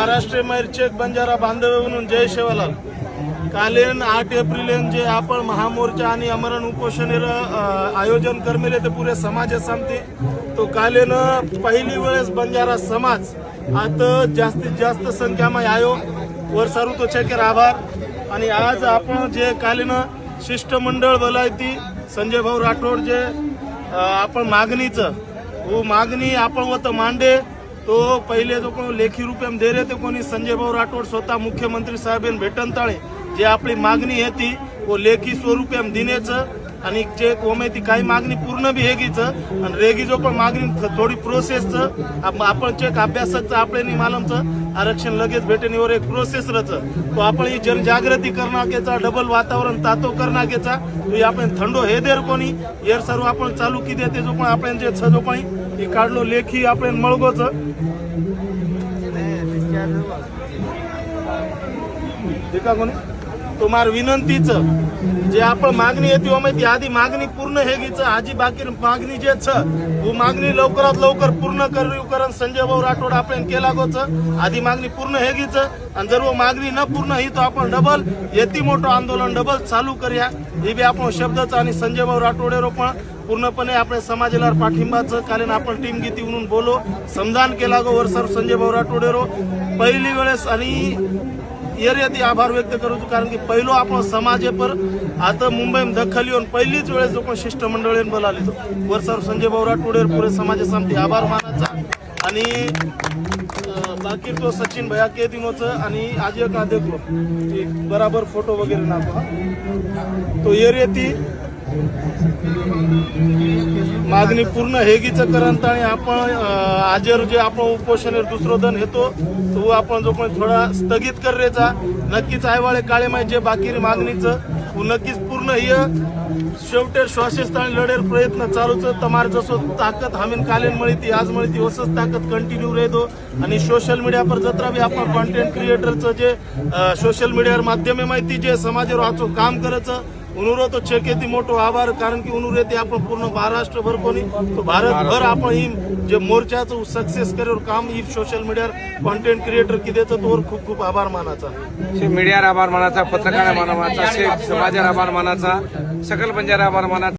महाराष्ट्र मैरचेक बंजारा बांधव म्हणून जय सेवालाल कालेन 8 एप्रिल जे आपण महामोर्चा आणि अमरण उपोषण आयोजन करमेले ते पुरे समाज सांगते तो कालेन पहिली वेळेस बंजारा समाज आता जास्तीत जास्त संख्यामध्ये आयो वर सारू तो चेकर आभार। आणि आज आपण जे कालेन शिष्टमंडळ बोलायती संजय भाऊ राठोड जे आपण मागणीचं वो मागणी आपण वत मांडे तो पहिले जो कोण लेखी रूपे दे रहे ते कोणी संजय भाऊ राठोड स्वतः मुख्यमंत्री साहेबांना भेटन ताळे जे आपली मागणी आहे ती वो लेखी स्वरूपे दिनेचं आणि जे कोमेती काही मागणी पूर्ण बी हेगीचं आणि रेगी जो पण मागणी थोडी प्रोसेसचं आपण चेक अभ्यासाचं आपले निमालमचं आरक्षण लगेच भेटणीवर एक प्रोसेस रचं तो आपण ही जनजागृती करण्याचा डबल वातावरण तातो करण्याचा तो आपण थंडो हे देर कोणी येर सर्व आपण चालू की देते जो पण आपण जे छ जो पण हे काढलो लेखी आपण मळगोच देखा कोणी तुम्हार विनंतीचं जे आपण मागणी येते माहिती आधी मागणी पूर्ण हेगीचं आजी बाकी मागणी जे छ वो मागणी लवकरात लवकर पूर्ण करून संजय भाऊ राठोड आपण केला गोच आधी मागणी पूर्ण हेगीचं आणि जर वो मागणी न पूर्ण ही तो आपण डबल येती मोठं आंदोलन डबल चालू करूया हे बी आपण शब्दच आणि संजय भाऊ राठोडेरो पण पूर्णपणे आपल्या समाजाला पाठिंबाचं कारण आपण टीम गीती म्हणून बोलो समजान केला गो वर सर संजय भाऊ राठोडेरो पहिली वेळेस आणि येते आभार व्यक्त करू कारण की पहिलो आपण समाजे पर आता मुंबई दखल येऊन पहिलीच वेळेस जो पण शिष्टमंडळ बोलावले तो वर सर संजय भाऊ राठोडे पुरे समाजासाठी आभार मानायचा आणि बाकी तो सचिन भैया के दिनोचं आणि आज एक देखो बराबर फोटो वगैरे नाको तो येती मागणी पूर्ण हेगीचं करंत आणि आपण आजर जे आपण उपोषण दुसरं दन येतो तो आपण जो पण थोडा स्थगित करायचा नक्कीच आयवाळे काळे माय जे बाकी मागणीचं नक्कीच पूर्ण हे शेवटे श्वासस्थानी लढेर प्रयत्न चालूच तमार जसो ताकद हमेन कालेन मळी ती आज मळी ती वसच ताकद कंटिन्यू राहतो आणि सोशल मीडिया पर जत्रा बी आपण कंटेंट क्रिएटरचं जे सोशल मीडियावर माध्यमे माहिती जे समाजावर आचो काम करायचं उनुरो तो चेकेती मोठो आभार कारण की उनुरे ते आपण पूर्ण महाराष्ट्रभर कोणी तो भारतभर आपण ही जे मोर्चाचं सक्सेस करेवर काम ही सोशल मीडियावर कंटेंट क्रिएटर किदेचं तोवर खूप खूप आभार मानाचा मीडियार आभार मानाचा पत्रकार मानाचा समाजावर आभार मानाचा सकल बंजारा आभार मानाचा।